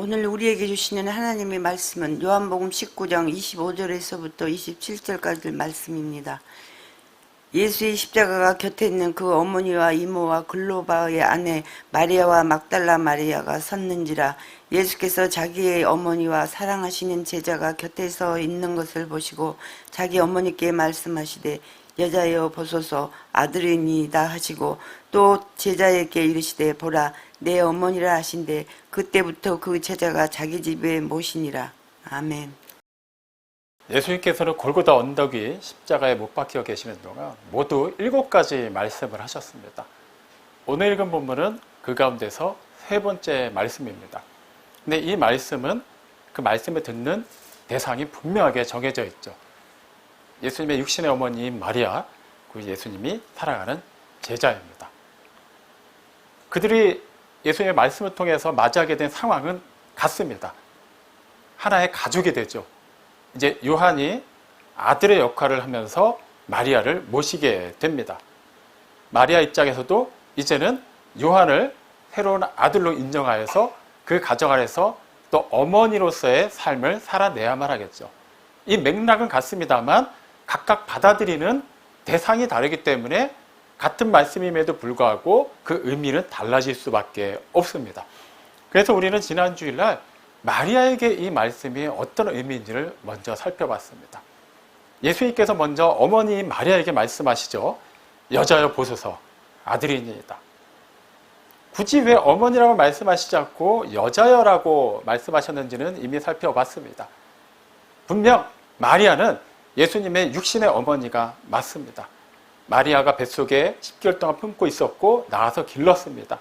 오늘 우리에게 주시는 하나님의 말씀은 요한복음 19장 25절에서부터 27절까지 말씀입니다. 예수의 십자가가 곁에 있는 그 어머니와 이모와 글로바의 아내 마리아와 막달라 마리아가 섰는지라. 예수께서 자기의 어머니와 사랑하시는 제자가 곁에 서 있는 것을 보시고 자기 어머니께 말씀하시되 여자여 보소서 아들이니이다 하시고 또 제자에게 이르시되 보라 내 어머니라 하신대 그때부터 그 제자가 자기 집에 모시니라. 아멘. 예수님께서는 골고다 언덕 위 십자가에 못 박혀 계시는 동안 모두 7가지 말씀을 하셨습니다. 오늘 읽은 본문은 그 가운데서 3번째 말씀입니다. 근데 이 말씀은 그 말씀을 듣는 대상이 분명하게 정해져 있죠. 예수님의 육신의 어머니인 마리아, 그 예수님이 사랑하는 제자입니다. 그들이 예수님의 말씀을 통해서 맞이하게 된 상황은 같습니다. 하나의 가족이 되죠. 이제 요한이 아들의 역할을 하면서 마리아를 모시게 됩니다. 마리아 입장에서도 이제는 요한을 새로운 아들로 인정하여서 그 가정 안에서 또 어머니로서의 삶을 살아내야만 하겠죠. 이 맥락은 같습니다만 각각 받아들이는 대상이 다르기 때문에 같은 말씀임에도 불구하고 그 의미는 달라질 수밖에 없습니다. 그래서 우리는 지난 주일날 마리아에게 이 말씀이 어떤 의미인지를 먼저 살펴봤습니다. 예수님께서 먼저 어머니 마리아에게 말씀하시죠. 여자여 보소서 아들이니이다. 굳이 왜 어머니라고 말씀하시지 않고 여자여라고 말씀하셨는지는 이미 살펴봤습니다. 분명 마리아는 예수님의 육신의 어머니가 맞습니다. 마리아가 뱃속에 10개월 동안 품고 있었고 낳아서 길렀습니다.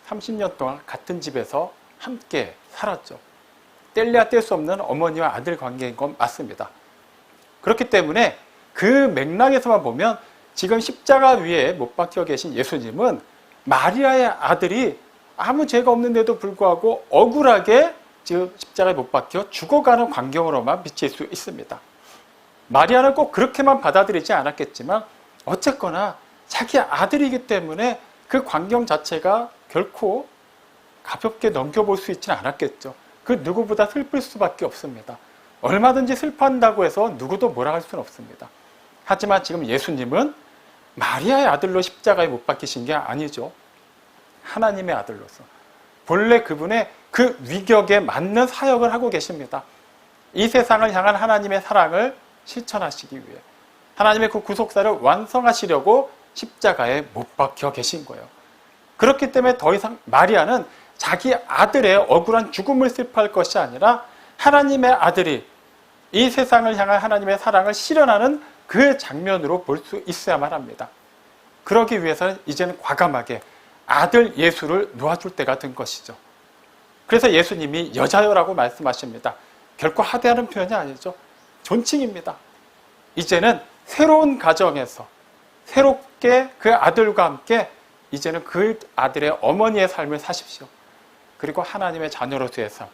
30년 동안 같은 집에서 함께 살았죠. 뗄래야 뗄 수 없는 어머니와 아들 관계인 건 맞습니다. 그렇기 때문에 그 맥락에서만 보면 지금 십자가 위에 못 박혀 계신 예수님은 마리아의 아들이 아무 죄가 없는데도 불구하고 억울하게 지금 십자가에 못 박혀 죽어가는 광경으로만 비칠 수 있습니다. 마리아는 꼭 그렇게만 받아들이지 않았겠지만 어쨌거나 자기 아들이기 때문에 그 광경 자체가 결코 가볍게 넘겨볼 수 있지는 않았겠죠. 그 누구보다 슬플 수밖에 없습니다. 얼마든지 슬퍼한다고 해서 누구도 뭐라 할 수는 없습니다. 하지만 지금 예수님은 마리아의 아들로 십자가에 못 박히신 게 아니죠. 하나님의 아들로서 본래 그분의 그 위격에 맞는 사역을 하고 계십니다. 이 세상을 향한 하나님의 사랑을 실천하시기 위해 하나님의 그 구속사를 완성하시려고 십자가에 못 박혀 계신 거예요. 그렇기 때문에 더 이상 마리아는 자기 아들의 억울한 죽음을 슬퍼할 것이 아니라 하나님의 아들이 이 세상을 향한 하나님의 사랑을 실현하는 그 장면으로 볼 수 있어야만 합니다. 그러기 위해서는 이제는 과감하게 아들 예수를 놓아줄 때가 된 것이죠. 그래서 예수님이 여자여라고 말씀하십니다. 결코 하대하는 표현이 아니죠. 존칭입니다. 이제는 새로운 가정에서 새롭게 그 아들과 함께 이제는 그 아들의 어머니의 삶을 사십시오. 그리고 하나님의 자녀로서의 삶,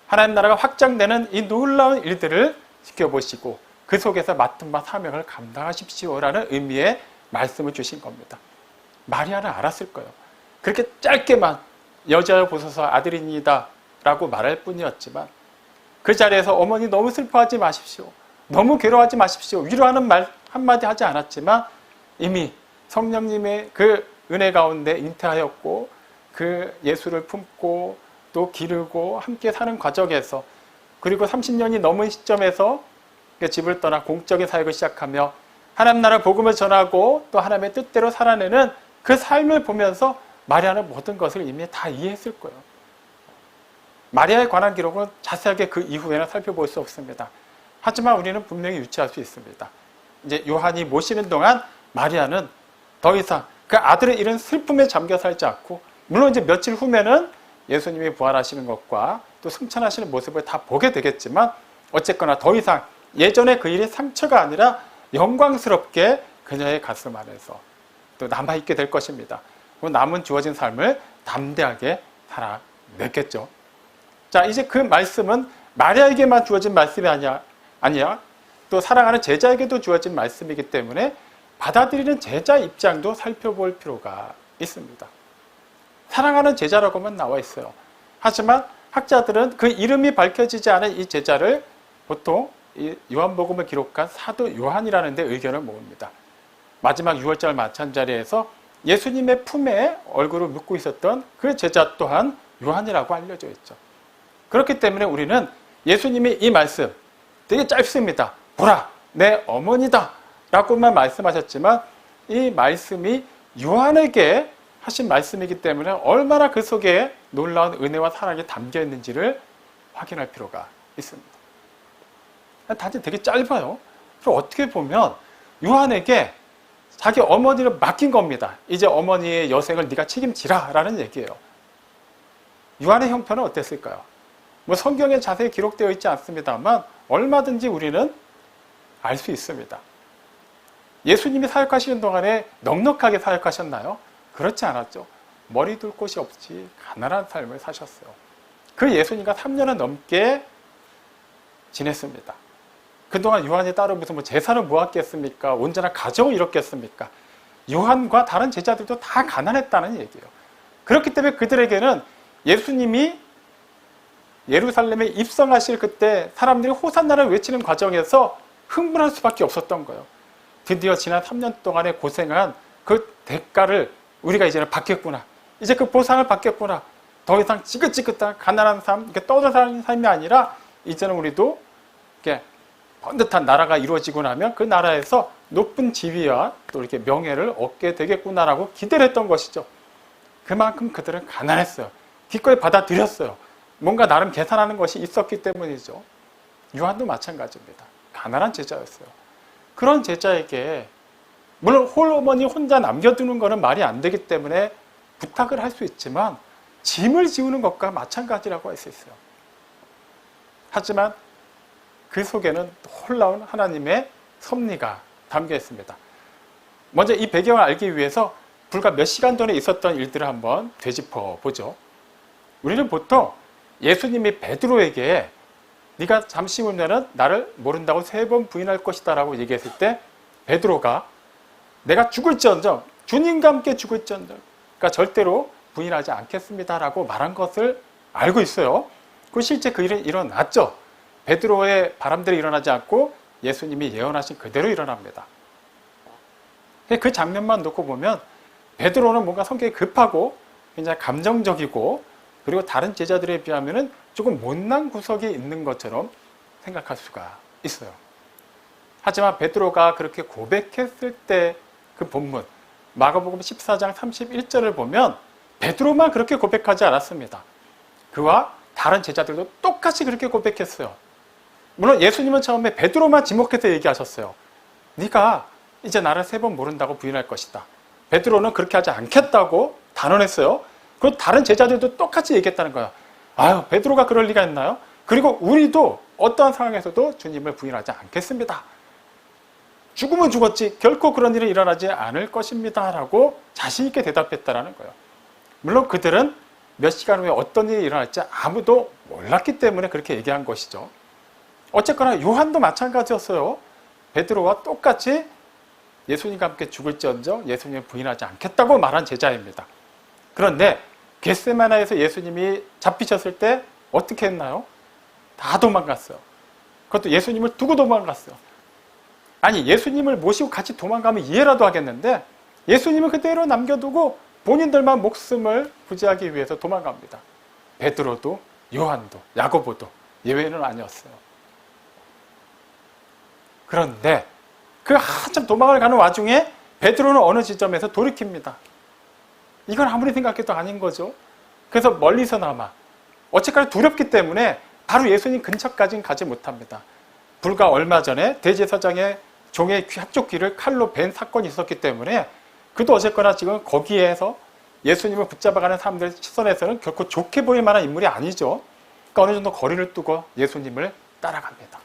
하나님 나라가 확장되는 이 놀라운 일들을 지켜보시고 그 속에서 맡은 바 사명을 감당하십시오라는 의미의 말씀을 주신 겁니다. 마리아는 알았을 거예요. 그렇게 짧게만 여자여 보소서 아들이니이다 라고 말할 뿐이었지만 그 자리에서 어머니 너무 슬퍼하지 마십시오. 너무 괴로워하지 마십시오. 위로하는 말 한마디 하지 않았지만 이미 성령님의 그 은혜 가운데 잉태하였고 그 예수를 품고 또 기르고 함께 사는 과정에서 그리고 30년이 넘은 시점에서 집을 떠나 공적인 사역을 시작하며 하나님 나라 복음을 전하고 또 하나님의 뜻대로 살아내는 그 삶을 보면서 마리아는 모든 것을 이미 다 이해했을 거예요. 마리아에 관한 기록은 자세하게 그 이후에는 살펴볼 수 없습니다. 하지만 우리는 분명히 유추할 수 있습니다. 이제 요한이 모시는 동안 마리아는 더 이상 그 아들의 잃은 슬픔에 잠겨 살지 않고 물론 이제 며칠 후면은 예수님이 부활하시는 것과 또 승천하시는 모습을 다 보게 되겠지만 어쨌거나 더 이상 예전의 그 일이 상처가 아니라 영광스럽게 그녀의 가슴 안에서 또 남아있게 될 것입니다. 남은 주어진 삶을 담대하게 살아냈겠죠. 자, 이제 그 말씀은 마리아에게만 주어진 말씀이 아니야. 또 사랑하는 제자에게도 주어진 말씀이기 때문에 받아들이는 제자 입장도 살펴볼 필요가 있습니다. 사랑하는 제자라고만 나와 있어요. 하지만 학자들은 그 이름이 밝혀지지 않은 이 제자를 보통 이 요한복음을 기록한 사도 요한이라는 데 의견을 모읍니다. 마지막 6월절 만찬자리에서 예수님의 품에 얼굴을 묻고 있었던 그 제자 또한 요한이라고 알려져 있죠. 그렇기 때문에 우리는 예수님이 이 말씀 되게 짧습니다. 보라, 내 어머니다 라고만 말씀하셨지만 이 말씀이 요한에게 하신 말씀이기 때문에 얼마나 그 속에 놀라운 은혜와 사랑이 담겨 있는지를 확인할 필요가 있습니다. 단지 되게 짧아요. 그리고 어떻게 보면 요한에게 자기 어머니를 맡긴 겁니다. 이제 어머니의 여생을 네가 책임지라 라는 얘기예요. 요한의 형편은 어땠을까요? 뭐 성경에 자세히 기록되어 있지 않습니다만 얼마든지 우리는 알 수 있습니다. 예수님이 사역하시는 동안에 넉넉하게 사역하셨나요? 그렇지 않았죠. 머리 둘 곳이 없이 가난한 삶을 사셨어요. 그 예수님과 3년은 넘게 지냈습니다. 그동안 요한이 따로 무슨 뭐 재산을 모았겠습니까? 온전한 가정을 이뤘겠습니까? 요한과 다른 제자들도 다 가난했다는 얘기예요. 그렇기 때문에 그들에게는 예수님이 예루살렘에 입성하실 그때 사람들이 호산나를 외치는 과정에서 흥분할 수밖에 없었던 거예요. 드디어 지난 3년 동안에 고생한 그 대가를 우리가 이제는 받겠구나. 이제 그 보상을 받겠구나. 더 이상 지긋지긋한 가난한 삶, 이렇게 떠들어사는 삶이 아니라 이제는 우리도 이렇게 번듯한 나라가 이루어지고 나면 그 나라에서 높은 지위와 또 이렇게 명예를 얻게 되겠구나라고 기대를 했던 것이죠. 그만큼 그들은 가난했어요. 기꺼이 받아들였어요. 뭔가 나름 계산하는 것이 있었기 때문이죠. 요한도 마찬가지입니다. 가난한 제자였어요. 그런 제자에게 물론 홀어머니 혼자 남겨두는 것은 말이 안 되기 때문에 부탁을 할 수 있지만 짐을 지우는 것과 마찬가지라고 할 수 있어요. 하지만 그 속에는 놀라운 하나님의 섭리가 담겨 있습니다. 먼저 이 배경을 알기 위해서 불과 몇 시간 전에 있었던 일들을 한번 되짚어 보죠. 우리는 보통 예수님이 베드로에게 네가 잠시 후면은 나를 모른다고 3번 부인할 것이다 라고 얘기했을 때 베드로가 내가 죽을지언정 주님과 함께 죽을지언정 그러니까 절대로 부인하지 않겠습니다 라고 말한 것을 알고 있어요. 그 실제 그 일은 일어났죠. 베드로의 바람대로 일어나지 않고 예수님이 예언하신 그대로 일어납니다. 그 장면만 놓고 보면 베드로는 뭔가 성격이 급하고 굉장히 감정적이고 그리고 다른 제자들에 비하면 조금 못난 구석이 있는 것처럼 생각할 수가 있어요. 하지만 베드로가 그렇게 고백했을 때 그 본문 마가복음 14장 31절을 보면 베드로만 그렇게 고백하지 않았습니다. 그와 다른 제자들도 똑같이 그렇게 고백했어요. 물론 예수님은 처음에 베드로만 지목해서 얘기하셨어요. 네가 이제 나를 3번 모른다고 부인할 것이다. 베드로는 그렇게 하지 않겠다고 단언했어요. 그리고 다른 제자들도 똑같이 얘기했다는 거야. 아유, 베드로가 그럴 리가 있나요? 그리고 우리도 어떠한 상황에서도 주님을 부인하지 않겠습니다. 죽으면 죽었지 결코 그런 일은 일어나지 않을 것입니다 라고 자신 있게 대답했다는 거예요. 물론 그들은 몇 시간 후에 어떤 일이 일어날지 아무도 몰랐기 때문에 그렇게 얘기한 것이죠. 어쨌거나 요한도 마찬가지였어요. 베드로와 똑같이 예수님과 함께 죽을지언정 예수님을 부인하지 않겠다고 말한 제자입니다. 그런데 겟세마나에서 예수님이 잡히셨을 때 어떻게 했나요? 다 도망갔어요. 그것도 예수님을 두고 도망갔어요. 아니 예수님을 모시고 같이 도망가면 이해라도 하겠는데 예수님은 그대로 남겨두고 본인들만 목숨을 부지하기 위해서 도망갑니다. 베드로도 요한도 야고보도 예외는 아니었어요. 그런데 그 한참 도망을 가는 와중에 베드로는 어느 지점에서 돌이킵니다. 이건 아무리 생각해도 아닌 거죠. 그래서 멀리서나마 어쨌거나 두렵기 때문에 바로 예수님 근처까지는 가지 못합니다. 불과 얼마 전에 대제사장의 종의 한쪽 귀를 칼로 벤 사건이 있었기 때문에 그도 어쨌거나 지금 거기에서 예수님을 붙잡아가는 사람들 시선에서는 결코 좋게 보일 만한 인물이 아니죠. 그러니까 어느 정도 거리를 두고 예수님을 따라갑니다.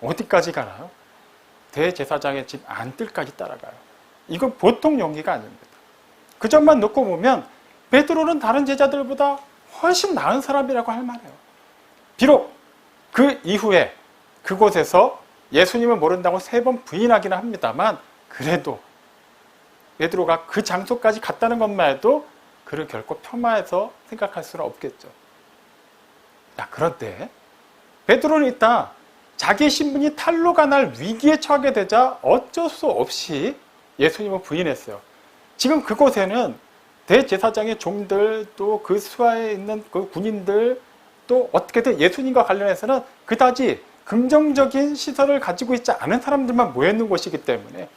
어디까지 가나요? 대제사장의 집 안뜰까지 따라가요. 이건 보통 용기가 아닙니다. 그 점만 놓고 보면 베드로는 다른 제자들보다 훨씬 나은 사람이라고 할 만해요. 비록 그 이후에 그곳에서 예수님을 모른다고 3번 부인하기는 합니다만 그래도 베드로가 그 장소까지 갔다는 것만 해도 그를 결코 폄하해서 생각할 수는 없겠죠. 자, 그런데 베드로는 일단 자기 신분이 탄로가 날 위기에 처하게 되자 어쩔 수 없이 예수님을 부인했어요. 지금 그곳에는 대제사장의 종들, 또 그 수하에 있는 그 군인들, 또 어떻게든 예수님과 관련해서는 그다지 긍정적인 시설을 가지고 있지 않은 사람들만 모여있는 곳이기 때문에,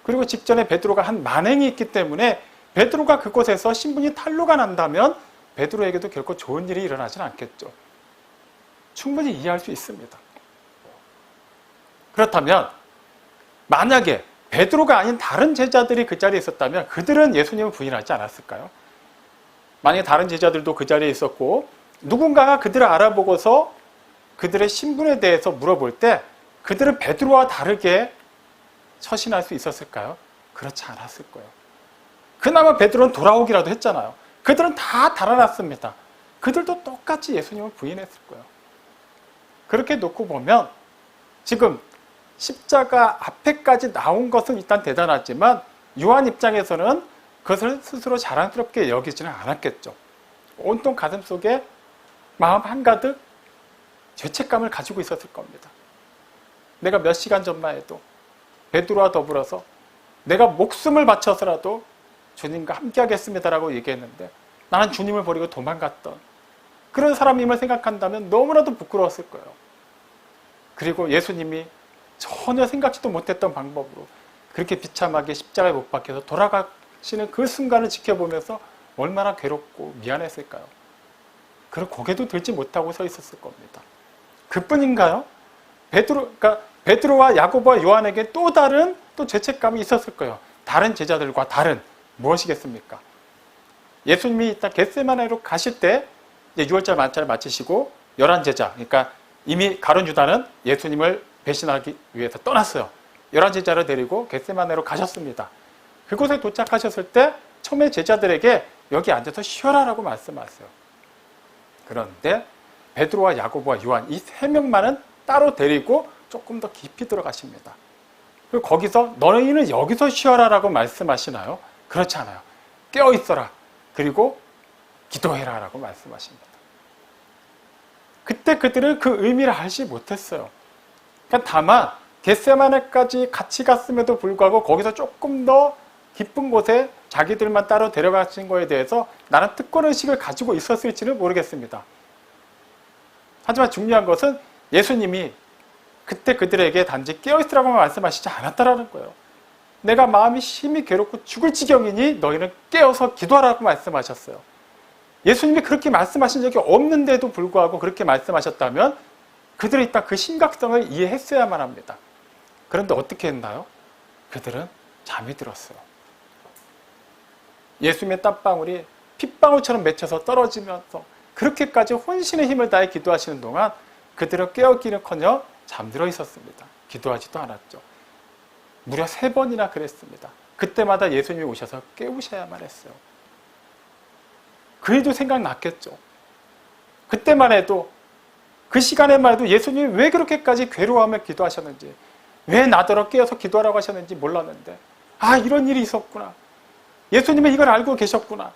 그리고 직전에 베드로가 한 만행이 있기 때문에 베드로가 그곳에서 신분이 탄로가 난다면 베드로에게도 결코 좋은 일이 일어나진 않겠죠. 충분히 이해할 수 있습니다. 그렇다면 만약에 베드로가 아닌 다른 제자들이 그 자리에 있었다면 그들은 예수님을 부인하지 않았을까요? 만약에 다른 제자들도 그 자리에 있었고 누군가가 그들을 알아보고서 그들의 신분에 대해서 물어볼 때 그들은 베드로와 다르게 처신할 수 있었을까요? 그렇지 않았을 거예요. 그나마 베드로는 돌아오기라도 했잖아요. 그들은 다 달아났습니다. 그들도 똑같이 예수님을 부인했을 거예요. 그렇게 놓고 보면 지금 십자가 앞에까지 나온 것은 일단 대단하지만 요한 입장에서는 그것을 스스로 자랑스럽게 여기지는 않았겠죠. 온통 가슴속에 마음 한가득 죄책감을 가지고 있었을 겁니다. 내가 몇 시간 전만 해도 베드로와 더불어서 내가 목숨을 바쳐서라도 주님과 함께 하겠습니다라고 얘기했는데 나는 주님을 버리고 도망갔던 그런 사람임을 생각한다면 너무나도 부끄러웠을 거예요. 그리고 예수님이 전혀 생각지도 못했던 방법으로 그렇게 비참하게 십자가에 못 박혀서 돌아가시는 그 순간을 지켜보면서 얼마나 괴롭고 미안했을까요? 그리고 고개도 들지 못하고 서 있었을 겁니다. 그뿐인가요? 그러니까 베드로와 야고보와 요한에게 또 다른 죄책감이 있었을 거예요. 다른 제자들과 다른 무엇이겠습니까? 예수님이 일단 겟세마네로 가실 때 이제 6월절 만찬을 마치시고 11제자, 그러니까 이미 가룟 유다는 예수님을 배신하기 위해서 떠났어요. 11제자를 데리고 겟세마네로 가셨습니다. 그곳에 도착하셨을 때 처음에 제자들에게 여기 앉아서 쉬어라라고 말씀하세요. 그런데 베드로와 야고보와 요한 이 세 명만은 따로 데리고 조금 더 깊이 들어가십니다. 그리고 거기서 너희는 여기서 쉬어라라고 말씀하시나요? 그렇지 않아요. 깨어 있어라. 그리고 기도해라라고 말씀하십니다. 그때 그들은 그 의미를 알지 못했어요. 그러니까 다만 겟세마네까지 같이 갔음에도 불구하고 거기서 조금 더 깊은 곳에 자기들만 따로 데려가신 거에 대해서 나는 특권의식을 가지고 있었을지는 모르겠습니다. 하지만 중요한 것은 예수님이 그때 그들에게 단지 깨어있으라고 말씀하시지 않았다라는 거예요. 내가 마음이 심히 괴롭고 죽을 지경이니 너희는 깨어서 기도하라고 말씀하셨어요. 예수님이 그렇게 말씀하신 적이 없는데도 불구하고 그렇게 말씀하셨다면 그들이 일단 그 심각성을 이해했어야만 합니다. 그런데 어떻게 했나요? 그들은 잠이 들었어요. 예수님의 땀방울이 핏방울처럼 맺혀서 떨어지면서 그렇게까지 혼신의 힘을 다해 기도하시는 동안 그들은 깨어있기는커녕 잠들어 있었습니다. 기도하지도 않았죠. 무려 3번이나 그랬습니다. 그때마다 예수님이 오셔서 깨우셔야만 했어요. 그 일도 생각났겠죠. 그때만 해도 그 시간에만 해도 예수님이 왜 그렇게까지 괴로워하며 기도하셨는지, 왜 나더러 깨어서 기도하라고 하셨는지 몰랐는데, 아, 이런 일이 있었구나. 예수님은 이걸 알고 계셨구나.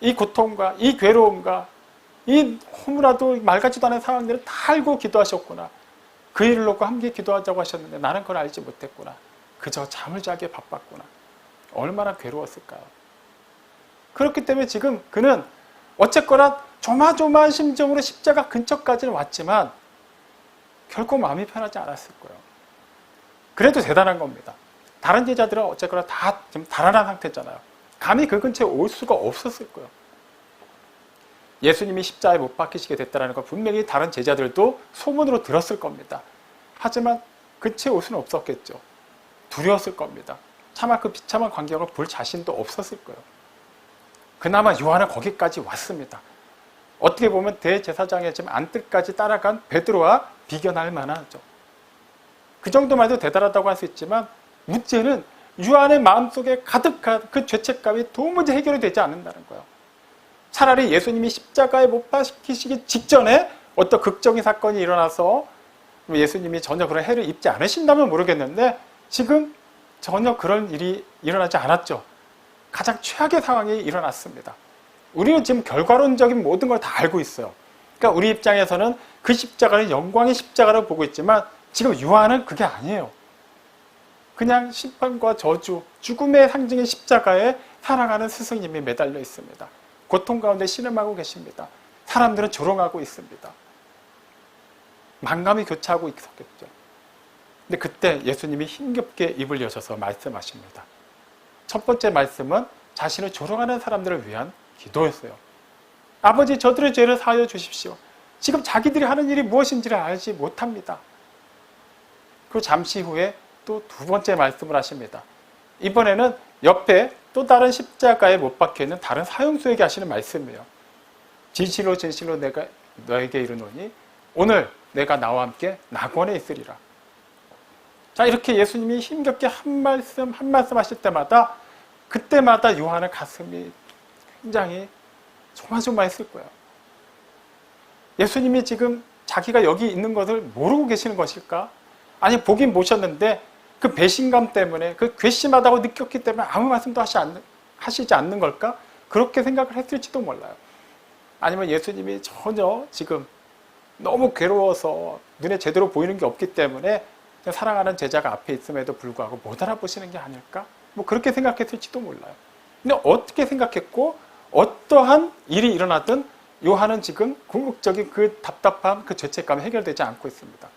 이 고통과 이 괴로움과 이 너무나도 말같지도 않은 상황들을 다 알고 기도하셨구나. 그 일을 놓고 함께 기도하자고 하셨는데 나는 그걸 알지 못했구나. 그저 잠을 자기에 바빴구나. 얼마나 괴로웠을까요? 그렇기 때문에 지금 그는 어쨌거나 조마조마한 심정으로 십자가 근처까지는 왔지만 결코 마음이 편하지 않았을 거예요. 그래도 대단한 겁니다. 다른 제자들은 어쨌거나 다 지금 달아난 상태잖아요. 감히 그 근처에 올 수가 없었을 거예요. 예수님이 십자가에 못 박히시게 됐다는 거 분명히 다른 제자들도 소문으로 들었을 겁니다. 하지만 근처에 올 수는 없었겠죠. 두려웠을 겁니다. 차마 그 비참한 광경을 볼 자신도 없었을 거예요. 그나마 요한은 거기까지 왔습니다. 어떻게 보면 대제사장의 지금 안뜰까지 따라간 베드로와 비견할 만하죠. 그 정도만 해도 대단하다고 할 수 있지만 문제는 요한의 마음속에 가득한 그 죄책감이 도무지 해결이 되지 않는다는 거예요. 차라리 예수님이 십자가에 못 박히시기 직전에 어떤 극적인 사건이 일어나서 예수님이 전혀 그런 해를 입지 않으신다면 모르겠는데 지금 전혀 그런 일이 일어나지 않았죠. 가장 최악의 상황이 일어났습니다. 우리는 지금 결과론적인 모든 걸 다 알고 있어요. 그러니까 우리 입장에서는 그 십자가를 영광의 십자가로 보고 있지만 지금 요한은 그게 아니에요. 그냥 심판과 저주, 죽음의 상징의 십자가에 사랑하는 스승님이 매달려 있습니다. 고통 가운데 신음하고 계십니다. 사람들은 조롱하고 있습니다. 만감이 교차하고 있었겠죠. 근데 그때 예수님이 힘겹게 입을 여셔서 말씀하십니다. 첫 번째 말씀은 자신을 조롱하는 사람들을 위한 기도였어요. 아버지, 저들의 죄를 사하여 주십시오. 지금 자기들이 하는 일이 무엇인지를 알지 못합니다. 그리고 잠시 후에 또 두 번째 말씀을 하십니다. 이번에는 옆에 또 다른 십자가에 못 박혀있는 다른 사형수에게 하시는 말씀이에요. 진실로 진실로 내가 너에게 이르노니 오늘 내가 나와 함께 낙원에 있으리라. 자, 이렇게 예수님이 힘겹게 한 말씀 하실 때마다 그때마다 요한의 가슴이 굉장히 조마조마했을 거예요. 예수님이 지금 자기가 여기 있는 것을 모르고 계시는 것일까? 아니, 보긴 보셨는데 그 배신감 때문에, 그 괘씸하다고 느꼈기 때문에 아무 말씀도 하시지 않는 걸까? 그렇게 생각을 했을지도 몰라요. 아니면 예수님이 전혀 지금 너무 괴로워서 눈에 제대로 보이는 게 없기 때문에 사랑하는 제자가 앞에 있음에도 불구하고 못 알아보시는 게 아닐까? 뭐 그렇게 생각했을지도 몰라요. 근데 어떻게 생각했고 어떠한 일이 일어나든 요한은 지금 궁극적인 그 답답함, 그 죄책감이 해결되지 않고 있습니다.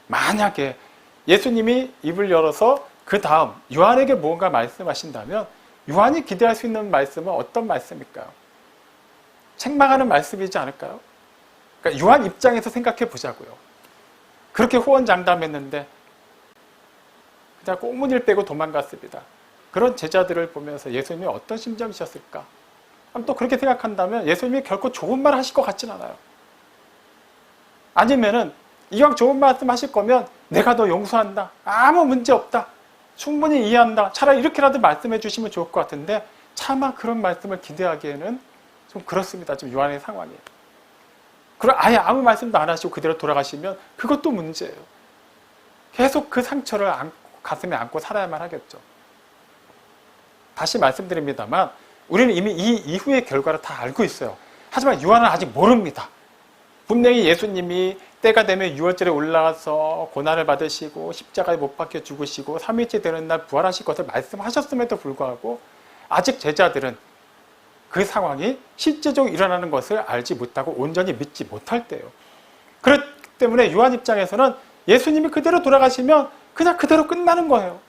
만약에 예수님이 입을 열어서 그 다음 요한에게 무언가 말씀하신다면 요한이 기대할 수 있는 말씀은 어떤 말씀일까요? 책망하는 말씀이지 않을까요? 그러니까 요한 입장에서 생각해 보자고요. 그렇게 호언장담했는데 그냥 꽁무니를 빼고 도망갔습니다. 그런 제자들을 보면서 예수님이 어떤 심정이셨을까? 또 그렇게 생각한다면 예수님이 결코 좋은 말 하실 것 같진 않아요. 아니면은 이왕 좋은 말씀 하실 거면 내가 너 용서한다. 아무 문제 없다. 충분히 이해한다. 차라리 이렇게라도 말씀해 주시면 좋을 것 같은데 차마 그런 말씀을 기대하기에는 좀 그렇습니다. 지금 요한의 상황이. 그리고 아예 아무 말씀도 안 하시고 그대로 돌아가시면 그것도 문제예요. 계속 그 상처를 가슴에 안고 살아야만 하겠죠. 다시 말씀드립니다만 우리는 이미 이 이후의 결과를 다 알고 있어요. 하지만 요한은 아직 모릅니다. 분명히 예수님이 때가 되면 유월절에 올라가서 고난을 받으시고 십자가에 못 박혀 죽으시고 3일째 되는 날 부활하실 것을 말씀하셨음에도 불구하고 아직 제자들은 그 상황이 실제적으로 일어나는 것을 알지 못하고 온전히 믿지 못할 때예요. 그렇기 때문에 요한 입장에서는 예수님이 그대로 돌아가시면 그냥 그대로 끝나는 거예요.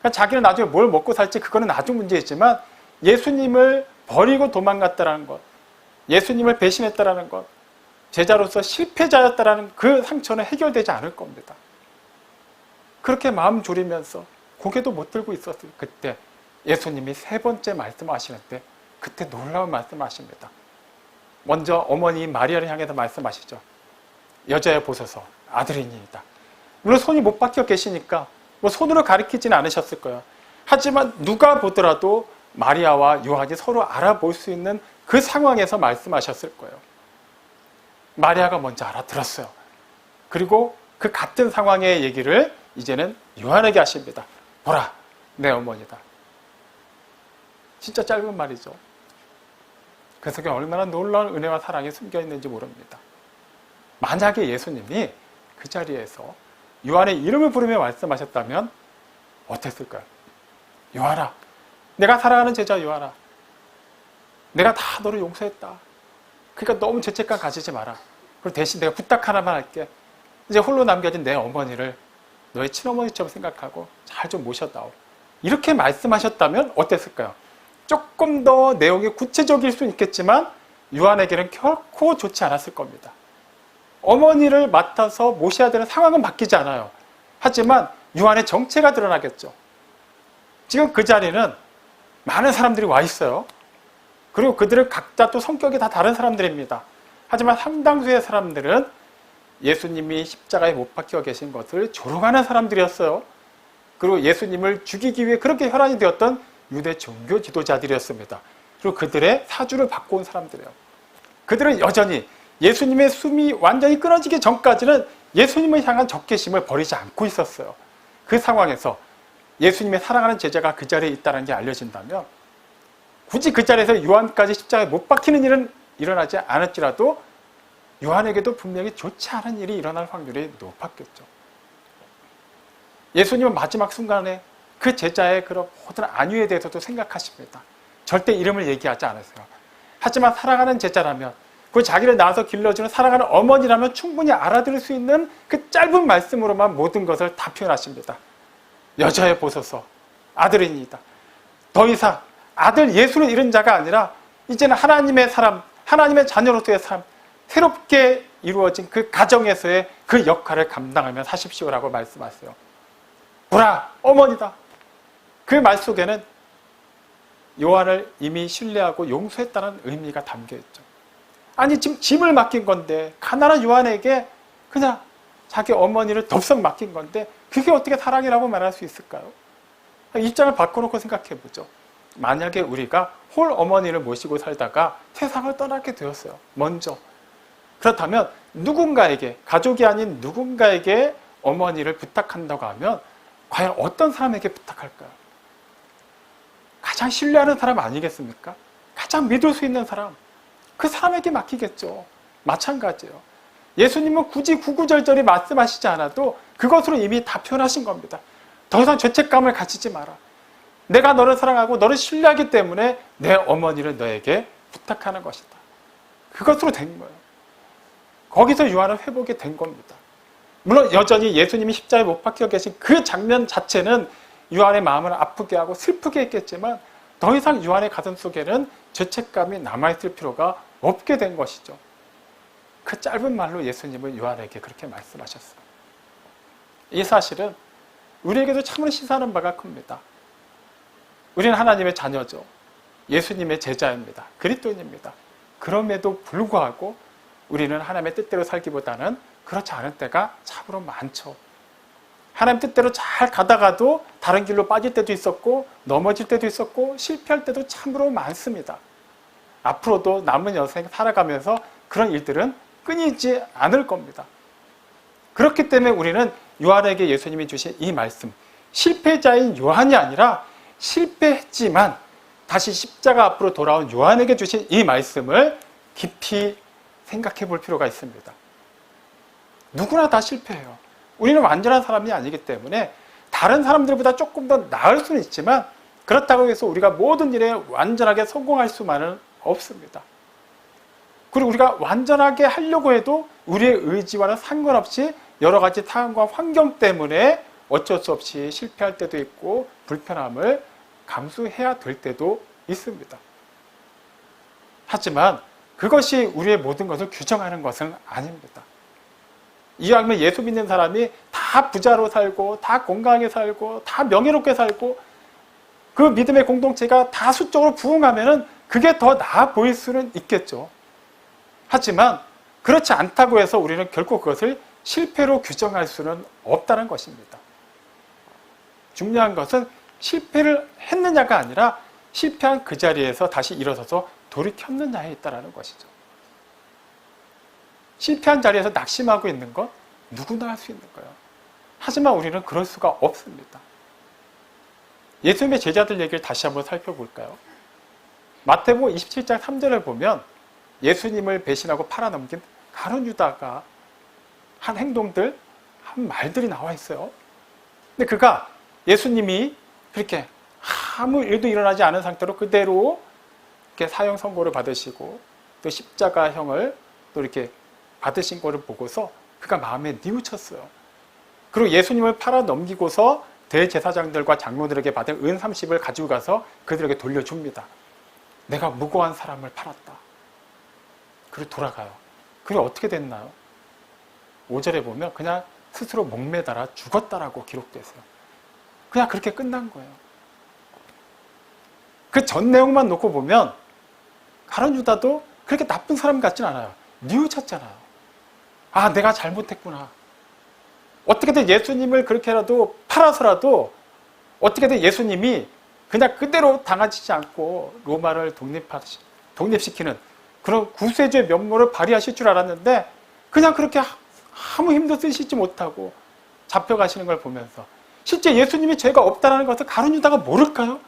그러니까 자기는 나중에 뭘 먹고 살지 그거는 나중 문제이지만 예수님을 버리고 도망갔다라는 것, 예수님을 배신했다라는 것, 제자로서 실패자였다라는 그 상처는 해결되지 않을 겁니다. 그렇게 마음 졸이면서 고개도 못 들고 있었을 그때 예수님이 세 번째 말씀하시는데 그때 놀라운 말씀하십니다. 먼저 어머니 마리아를 향해서 말씀하시죠. 여자여 보소서 아들이니이다. 물론 손이 못 박혀 계시니까 뭐 손으로 가리키지는 않으셨을 거예요. 하지만 누가 보더라도 마리아와 요한이 서로 알아볼 수 있는 그 상황에서 말씀하셨을 거예요. 마리아가 먼저 알아들었어요. 그리고 그 같은 상황의 얘기를 이제는 요한에게 하십니다. 보라, 내 어머니다. 진짜 짧은 말이죠. 그 속에 얼마나 놀라운 은혜와 사랑이 숨겨 있는지 모릅니다. 만약에 예수님이 그 자리에서 요한의 이름을 부르며 말씀하셨다면 어땠을까요? 요한아, 내가 사랑하는 제자 요한아, 내가 다 너를 용서했다. 그러니까 너무 죄책감 가지지 마라. 그리고 대신 내가 부탁 하나만 할게. 이제 홀로 남겨진 내 어머니를 너의 친어머니처럼 생각하고 잘 좀 모셔다오. 이렇게 말씀하셨다면 어땠을까요? 조금 더 내용이 구체적일 수는 있겠지만 요한에게는 결코 좋지 않았을 겁니다. 어머니를 맡아서 모셔야 되는 상황은 바뀌지 않아요. 하지만 요한의 정체가 드러나겠죠. 지금 그 자리는 많은 사람들이 와 있어요. 그리고 그들은 각자 또 성격이 다 다른 사람들입니다. 하지만 상당수의 사람들은 예수님이 십자가에 못 박혀 계신 것을 조롱하는 사람들이었어요. 그리고 예수님을 죽이기 위해 그렇게 혈안이 되었던 유대 종교 지도자들이었습니다. 그리고 그들의 사주를 받고 온 사람들이에요. 그들은 여전히 예수님의 숨이 완전히 끊어지기 전까지는 예수님을 향한 적개심을 버리지 않고 있었어요. 그 상황에서 예수님의 사랑하는 제자가 그 자리에 있다는 게 알려진다면 굳이 그 자리에서 요한까지 십자가에 못 박히는 일은 일어나지 않을지라도 요한에게도 분명히 좋지 않은 일이 일어날 확률이 높았겠죠. 예수님은 마지막 순간에 그 제자의 그런 모든 안위에 대해서도 생각하십니다. 절대 이름을 얘기하지 않으세요. 하지만 사랑하는 제자라면, 그 자기를 낳아서 길러주는 사랑하는 어머니라면 충분히 알아들을 수 있는 그 짧은 말씀으로만 모든 것을 다 표현하십니다. 여자여 보소서, 아들이니이다. 더 이상 아들 예수를 잃은 자가 아니라 이제는 하나님의 사람, 하나님의 자녀로서의 삶, 새롭게 이루어진 그 가정에서의 그 역할을 감당하며 사십시오라고 말씀하세요. 보라, 어머니다. 그 말 속에는 요한을 이미 신뢰하고 용서했다는 의미가 담겨있죠. 아니, 지금 짐을 맡긴 건데, 가난한 요한에게 그냥 자기 어머니를 덥석 맡긴 건데, 그게 어떻게 사랑이라고 말할 수 있을까요? 입장을 바꿔놓고 생각해보죠. 만약에 우리가 홀 어머니를 모시고 살다가 세상을 떠나게 되었어요. 먼저. 그렇다면 누군가에게, 가족이 아닌 누군가에게 어머니를 부탁한다고 하면 과연 어떤 사람에게 부탁할까요? 가장 신뢰하는 사람 아니겠습니까? 가장 믿을 수 있는 사람, 그 사람에게 맡기겠죠. 마찬가지예요. 예수님은 굳이 구구절절히 말씀하시지 않아도 그것으로 이미 다 표현하신 겁니다. 더 이상 죄책감을 가지지 마라. 내가 너를 사랑하고 너를 신뢰하기 때문에 내 어머니를 너에게 부탁하는 것이다. 그것으로 된 거예요. 거기서 요한은 회복이 된 겁니다. 물론 여전히 예수님이 십자가에 못 박혀 계신 그 장면 자체는 요한의 마음을 아프게 하고 슬프게 했겠지만 더 이상 요한의 가슴 속에는 죄책감이 남아있을 필요가 없게 된 것이죠. 그 짧은 말로 예수님은 요한에게 그렇게 말씀하셨어요. 이 사실은 우리에게도 참으로 시사하는 바가 큽니다. 우리는 하나님의 자녀죠. 예수님의 제자입니다. 그리스도인입니다. 그럼에도 불구하고 우리는 하나님의 뜻대로 살기보다는 그렇지 않은 때가 참으로 많죠. 하나님 뜻대로 잘 가다가도 다른 길로 빠질 때도 있었고 넘어질 때도 있었고 실패할 때도 참으로 많습니다. 앞으로도 남은 여생 살아가면서 그런 일들은 끊이지 않을 겁니다. 그렇기 때문에 우리는 요한에게 예수님이 주신 이 말씀, 실패자인 요한이 아니라 실패했지만 다시 십자가 앞으로 돌아온 요한에게 주신 이 말씀을 깊이 생각해 볼 필요가 있습니다. 누구나 다 실패해요. 우리는 완전한 사람이 아니기 때문에 다른 사람들보다 조금 더 나을 수는 있지만 그렇다고 해서 우리가 모든 일에 완전하게 성공할 수만은 없습니다. 그리고 우리가 완전하게 하려고 해도 우리의 의지와는 상관없이 여러 가지 상황과 환경 때문에 어쩔 수 없이 실패할 때도 있고 불편함을 감수해야 될 때도 있습니다. 하지만 그것이 우리의 모든 것을 규정하는 것은 아닙니다. 이왕이면 예수 믿는 사람이 다 부자로 살고 다 건강하게 살고 다 명예롭게 살고 그 믿음의 공동체가 다 수적으로 부흥하면 그게 더 나아 보일 수는 있겠죠. 하지만 그렇지 않다고 해서 우리는 결코 그것을 실패로 규정할 수는 없다는 것입니다. 중요한 것은 실패를 했느냐가 아니라 실패한 그 자리에서 다시 일어서서 돌이켰느냐에 있다는 것이죠. 실패한 자리에서 낙심하고 있는 것 누구나 할 수 있는 거예요. 하지만 우리는 그럴 수가 없습니다. 예수님의 제자들 얘기를 다시 한번 살펴볼까요? 마태복음 27장 3절을 보면 예수님을 배신하고 팔아넘긴 가룟 유다가 한 행동들, 한 말들이 나와 있어요. 근데 그가 예수님이 그렇게 아무 일도 일어나지 않은 상태로 그대로 이렇게 사형 선고를 받으시고 또 십자가형을 또 이렇게 받으신 거를 보고서 그가 마음에 뉘우쳤어요. 그리고 예수님을 팔아 넘기고서 대제사장들과 장로들에게 받은 은 30을 가지고 가서 그들에게 돌려줍니다. 내가 무고한 사람을 팔았다. 그리고 돌아가요. 그게 어떻게 됐나요? 5절에 보면 그냥 스스로 목매달아 죽었다라고 기록됐어요. 그냥 그렇게 끝난 거예요. 그 전 내용만 놓고 보면 가룟 유다도 그렇게 나쁜 사람 같진 않아요. 뉘우쳤잖아요. 아, 내가 잘못했구나. 어떻게든 예수님을 그렇게라도 팔아서라도 어떻게든 예수님이 그냥 그대로 당하지 않고 로마를 독립시키는 그런 구세주의 면모를 발휘하실 줄 알았는데 그냥 그렇게 아무 힘도 쓰시지 못하고 잡혀가시는 걸 보면서 실제 예수님이 죄가 없다는 것을 가룟 유다가 모를까요?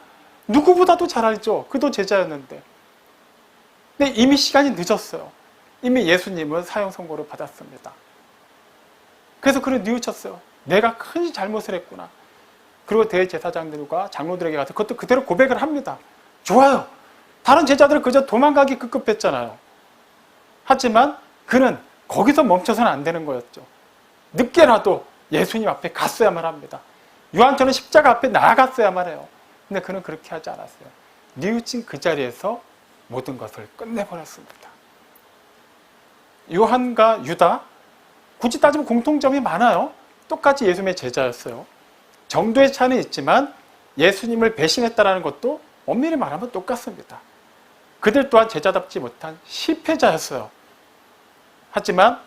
누구보다도 잘 알죠. 그도 제자였는데. 근데 이미 시간이 늦었어요. 이미 예수님은 사형 선고를 받았습니다. 그래서 그를 뉘우쳤어요. 내가 큰 잘못을 했구나. 그리고 대제사장들과 장로들에게 가서 그것도 그대로 고백을 합니다. 좋아요. 다른 제자들은 그저 도망가기 급급했잖아요. 하지만 그는 거기서 멈춰서는 안 되는 거였죠. 늦게라도 예수님 앞에 갔어야만 합니다. 요한처럼 십자가 앞에 나아갔어야만 해요. 근데 그는 그렇게 하지 않았어요. 뉘우친 그 자리에서 모든 것을 끝내버렸습니다. 요한과 유다, 굳이 따지면 공통점이 많아요. 똑같이 예수님의 제자였어요. 정도의 차이는 있지만 예수님을 배신했다는 것도 엄밀히 말하면 똑같습니다. 그들 또한 제자답지 못한 실패자였어요. 하지만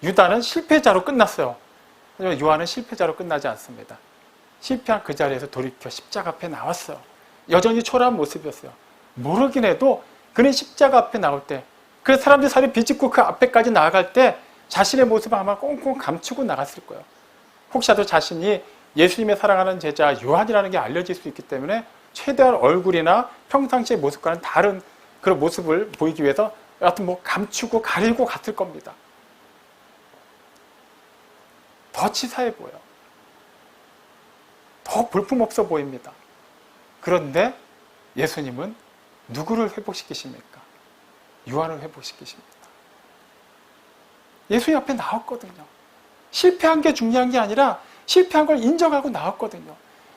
유다는 실패자로 끝났어요. 하지만 요한은 실패자로 끝나지 않습니다. 실패한 그 자리에서 돌이켜 십자가 앞에 나왔어요. 여전히 초라한 모습이었어요. 모르긴 해도 그는 십자가 앞에 나올 때, 그 사람들이 살이 비집고 그 앞에까지 나아갈 때 자신의 모습을 아마 꽁꽁 감추고 나갔을 거예요. 혹시라도 자신이 예수님의 사랑하는 제자 요한이라는 게 알려질 수 있기 때문에 최대한 얼굴이나 평상시의 모습과는 다른 그런 모습을 보이기 위해서 여하튼 감추고 가리고 갔을 겁니다. 더 치사해 보여. 더 볼품없어 보입니다. 그런데 예수님은 누구를 회복시키십니까? 요한을 회복시키십니다. 예수님 앞에 나왔거든요. 실패한 게 중요한 게 아니라 실패한 걸 인정하고 나왔거든요.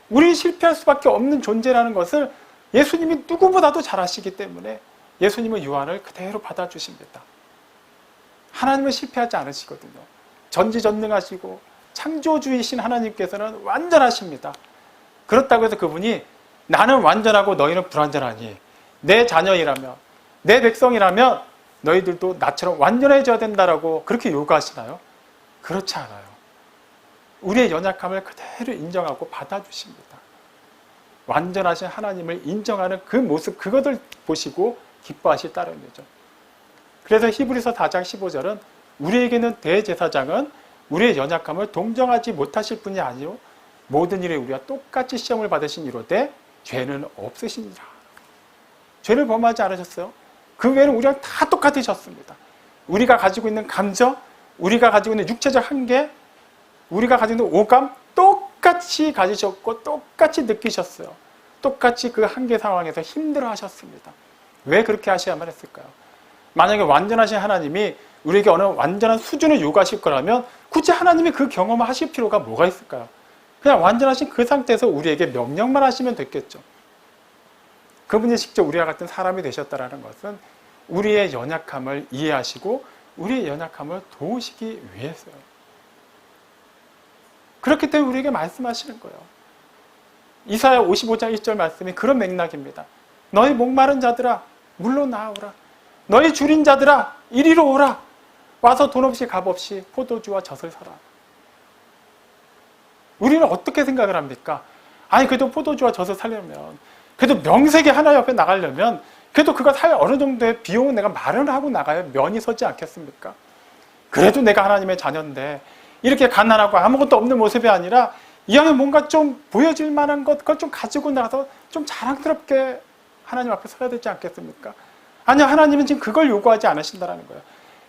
우리 실패할 수밖에 없는 존재라는 것을 예수님이 누구보다도 잘 아시기 때문에 예수님은 요한을 그대로 받아주십니다. 하나님은 실패하지 않으시거든요. 전지전능하시고 창조주이신 하나님께서는 완전하십니다. 그렇다고 해서 그분이 나는 완전하고 너희는 불완전하니 내 자녀이라면, 내 백성이라면 너희들도 나처럼 완전해져야 된다라고 그렇게 요구하시나요? 그렇지 않아요. 우리의 연약함을 그대로 인정하고 받아주십니다. 완전하신 하나님을 인정하는 그 모습, 그것을 보시고 기뻐하실 따름이죠. 그래서 히브리서 4장 15절은 우리에게는 대제사장은 우리의 연약함을 동정하지 못하실 분이 아니요 모든 일에 우리와 똑같이 시험을 받으신 이로되 죄는 없으시니라. 죄를 범하지 않으셨어요. 그 외에는 우리랑 다 똑같으셨습니다. 우리가 가지고 있는 감정, 우리가 가지고 있는 육체적 한계, 우리가 가지고 있는 오감 똑같이 가지셨고 똑같이 느끼셨어요. 똑같이 그 한계 상황에서 힘들어 하셨습니다. 왜 그렇게 하셔야만 했을까요? 만약에 완전하신 하나님이 우리에게 어느 완전한 수준을 요구하실 거라면 굳이 하나님이 그 경험을 하실 필요가 뭐가 있을까요? 그냥 완전하신 그 상태에서 우리에게 명령만 하시면 됐겠죠. 그분이 직접 우리와 같은 사람이 되셨다는 것은 우리의 연약함을 이해하시고 우리의 연약함을 도우시기 위해서요. 그렇기 때문에 우리에게 말씀하시는 거예요. 이사야 55장 1절 말씀이 그런 맥락입니다. 너희 목마른 자들아 물로 나아오라. 너희 줄인 자들아 이리로 오라. 와서 돈 없이 값 없이 포도주와 젖을 사라. 우리는 어떻게 생각을 합니까? 아니 그래도 포도주와 젖을 사려면, 그래도 명색이 하나 옆에 나가려면 그래도 그거 살 어느 정도의 비용은 내가 마련하고 나가야 면이 서지 않겠습니까? 그래도 내가 하나님의 자녀인데 이렇게 가난하고 아무것도 없는 모습이 아니라 이왕에 뭔가 좀 보여질 만한 것, 그걸 좀 가지고 나가서 좀 자랑스럽게 하나님 앞에 서야 되지 않겠습니까? 아니요, 하나님은 지금 그걸 요구하지 않으신다는 거예요.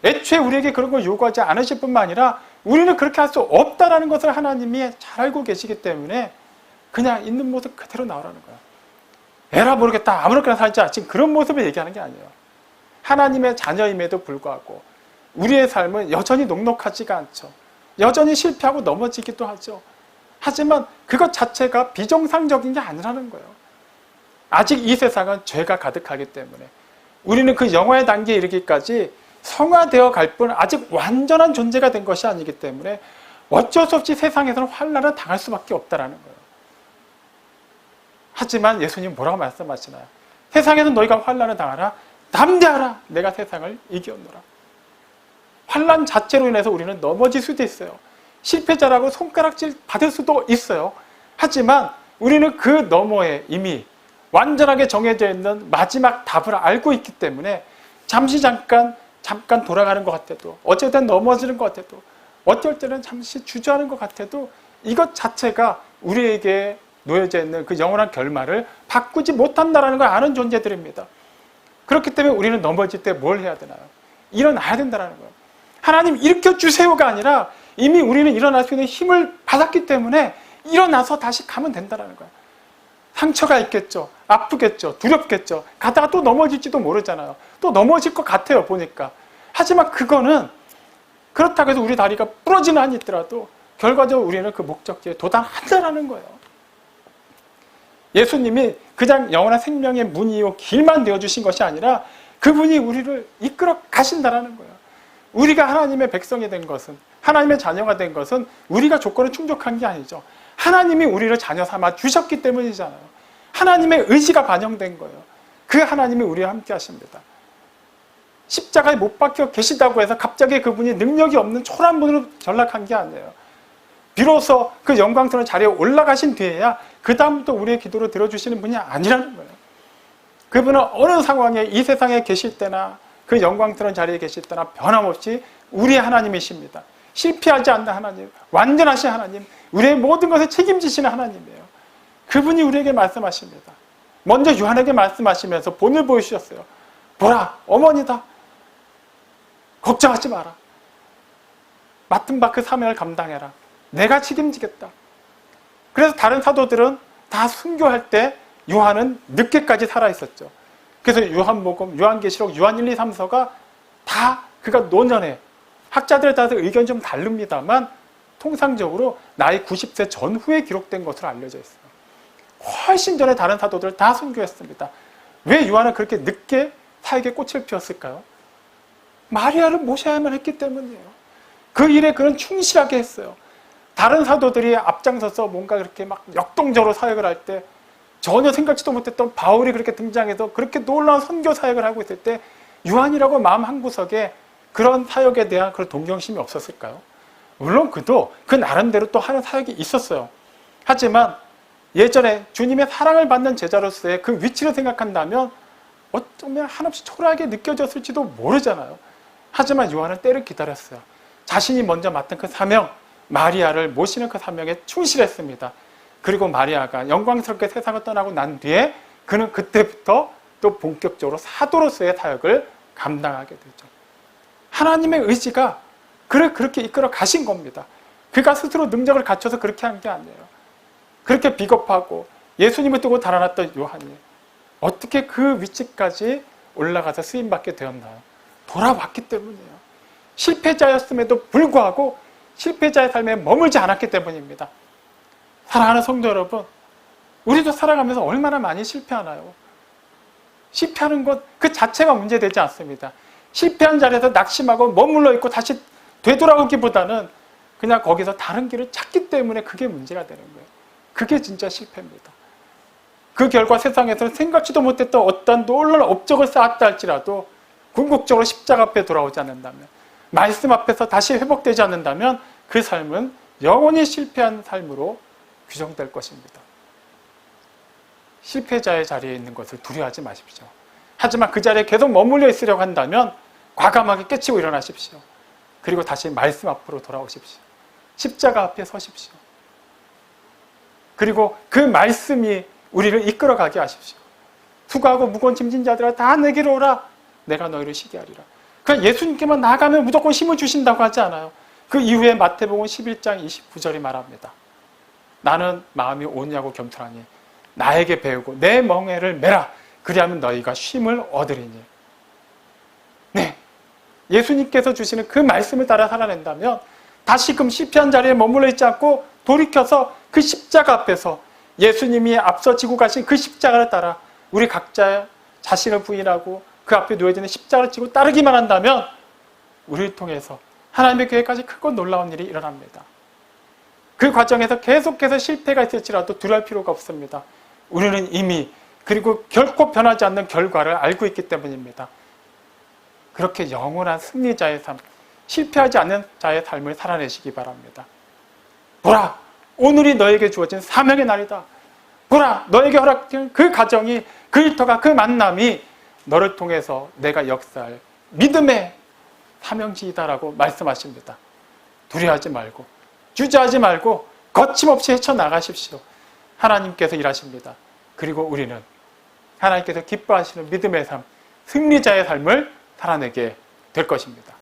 애초에 우리에게 그런 걸 요구하지 않으실 뿐만 아니라 우리는 그렇게 할 수 없다는 것을 하나님이 잘 알고 계시기 때문에 그냥 있는 모습 그대로 나오라는 거예요. 에라 모르겠다, 아무렇게나 살자, 지금 그런 모습을 얘기하는 게 아니에요. 하나님의 자녀임에도 불구하고 우리의 삶은 여전히 녹록하지가 않죠. 여전히 실패하고 넘어지기도 하죠. 하지만 그것 자체가 비정상적인 게 아니라는 거예요. 아직 이 세상은 죄가 가득하기 때문에 우리는 그 영화의 단계에 이르기까지 성화되어 갈 뿐 아직 완전한 존재가 된 것이 아니기 때문에 어쩔 수 없이 세상에서는 환난을 당할 수밖에 없다는 거예요. 하지만 예수님 뭐라고 말씀하시나요? 세상에서 너희가 환난을 당하라. 담대하라. 내가 세상을 이겼노라. 환난 자체로 인해서 우리는 넘어질 수도 있어요. 실패자라고 손가락질 받을 수도 있어요. 하지만 우리는 그 너머에 이미 완전하게 정해져 있는 마지막 답을 알고 있기 때문에 잠시 잠깐 돌아가는 것 같아도, 어쨌든 넘어지는 것 같아도, 어쩔 때는 잠시 주저하는 것 같아도 이것 자체가 우리에게 놓여져 있는 그 영원한 결말을 바꾸지 못한다는 걸 아는 존재들입니다. 그렇기 때문에 우리는 넘어질 때 뭘 해야 되나요? 일어나야 된다는 거예요. 하나님 일으켜 주세요가 아니라 이미 우리는 일어날 수 있는 힘을 받았기 때문에 일어나서 다시 가면 된다는 거예요. 상처가 있겠죠. 아프겠죠. 두렵겠죠. 가다가 또 넘어질지도 모르잖아요. 또 넘어질 것 같아요, 보니까. 하지만 그거는 그렇다고 해서 우리 다리가 부러지는 한이 있더라도 결과적으로 우리는 그 목적지에 도달한다라는 거예요. 예수님이 그냥 영원한 생명의 문이요 길만 되어주신 것이 아니라 그분이 우리를 이끌어 가신다라는 거예요. 우리가 하나님의 백성이 된 것은, 하나님의 자녀가 된 것은 우리가 조건을 충족한 게 아니죠. 하나님이 우리를 자녀 삼아 주셨기 때문이잖아요. 하나님의 의지가 반영된 거예요. 그 하나님이 우리와 함께 하십니다. 십자가에 못 박혀 계시다고 해서 갑자기 그분이 능력이 없는 초라한 분으로 전락한 게 아니에요. 비로소 그 영광스러운 자리에 올라가신 뒤에야 그 다음부터 우리의 기도를 들어주시는 분이 아니라는 거예요. 그분은 어느 상황에 이 세상에 계실 때나 그 영광스러운 자리에 계실 때나 변함없이 우리의 하나님이십니다. 실패하지 않는 하나님, 완전하신 하나님, 우리의 모든 것에 책임지시는 하나님이에요. 그분이 우리에게 말씀하십니다. 먼저 요한에게 말씀하시면서 본을 보여주셨어요. 보라, 어머니다. 걱정하지 마라. 맡은 바 그 사명을 감당해라. 내가 책임지겠다. 그래서 다른 사도들은 다 순교할 때 요한은 늦게까지 살아있었죠. 그래서 요한복음, 요한계시록, 요한 1, 2, 3서가 다 그가 노년에, 학자들에 따라서 의견이 좀 다릅니다만 통상적으로 나이 90세 전후에 기록된 것으로 알려져 있어요. 훨씬 전에 다른 사도들 다 순교했습니다. 왜 요한은 그렇게 늦게 사역에 꽃을 피웠을까요? 마리아를 모셔야만 했기 때문이에요. 그 일에 그는 충실하게 했어요. 다른 사도들이 앞장서서 뭔가 그렇게 막 역동적으로 사역을 할 때 전혀 생각지도 못했던 바울이 그렇게 등장해서 그렇게 놀라운 선교 사역을 하고 있을 때 요한이라고 마음 한구석에 그런 사역에 대한 그런 동경심이 없었을까요? 물론 그도 그 나름대로 또 하는 사역이 있었어요. 하지만 예전에 주님의 사랑을 받는 제자로서의 그 위치를 생각한다면 어쩌면 한없이 초라하게 느껴졌을지도 모르잖아요. 하지만 요한은 때를 기다렸어요. 자신이 먼저 맡은 그 사명, 마리아를 모시는 그 사명에 충실했습니다. 그리고 마리아가 영광스럽게 세상을 떠나고 난 뒤에 그는 그때부터 또 본격적으로 사도로서의 사역을 감당하게 되죠. 하나님의 의지가 그를 그렇게 이끌어 가신 겁니다. 그가 스스로 능력을 갖춰서 그렇게 한 게 아니에요. 그렇게 비겁하고 예수님을 두고 달아났던 요한이 어떻게 그 위치까지 올라가서 쓰임받게 되었나요? 돌아왔기 때문이에요. 실패자였음에도 불구하고 실패자의 삶에 머물지 않았기 때문입니다. 사랑하는 성도 여러분, 우리도 살아가면서 얼마나 많이 실패하나요? 실패하는 것 그 자체가 문제되지 않습니다. 실패한 자리에서 낙심하고 머물러 있고 다시 되돌아오기보다는 그냥 거기서 다른 길을 찾기 때문에 그게 문제가 되는 거예요. 그게 진짜 실패입니다. 그 결과 세상에서는 생각지도 못했던 어떤 놀라운 업적을 쌓았다 할지라도 궁극적으로 십자가 앞에 돌아오지 않는다면, 말씀 앞에서 다시 회복되지 않는다면 그 삶은 영원히 실패한 삶으로 규정될 것입니다. 실패자의 자리에 있는 것을 두려워하지 마십시오. 하지만 그 자리에 계속 머물러 있으려고 한다면 과감하게 깨치고 일어나십시오. 그리고 다시 말씀 앞으로 돌아오십시오. 십자가 앞에 서십시오. 그리고 그 말씀이 우리를 이끌어가게 하십시오. 수고하고 무거운 짐진 자들아 다 내게로 오라. 내가 너희를 쉬게 하리라. 그냥 예수님께만 나아가면 무조건 힘을 주신다고 하지 않아요. 그 이후에 마태복음 11장 29절이 말합니다. 나는 마음이 온유하고 겸손하니 나에게 배우고 내 멍에를 메라. 그리하면 너희가 쉼을 얻으리니. 네, 예수님께서 주시는 그 말씀을 따라 살아낸다면 다시금 실패한 자리에 머물러 있지 않고 돌이켜서 그 십자가 앞에서 예수님이 앞서 지고 가신 그 십자가를 따라 우리 각자 자신을 부인하고 그 앞에 놓여지는 십자가를 지고 따르기만 한다면 우리를 통해서 하나님의 교회까지 크고 놀라운 일이 일어납니다. 그 과정에서 계속해서 실패가 있을지라도 두려워할 필요가 없습니다. 우리는 이미 그리고 결코 변하지 않는 결과를 알고 있기 때문입니다. 그렇게 영원한 승리자의 삶, 실패하지 않는 자의 삶을 살아내시기 바랍니다. 보라, 오늘이 너에게 주어진 사명의 날이다. 보라, 너에게 허락된 그 가정이, 그 일터가, 그 만남이 너를 통해서 내가 역사할 믿음의 사명지이다라고 말씀하십니다. 두려워하지 말고, 주저하지 말고 거침없이 헤쳐나가십시오. 하나님께서 일하십니다. 그리고 우리는 하나님께서 기뻐하시는 믿음의 삶, 승리자의 삶을 살아내게 될 것입니다.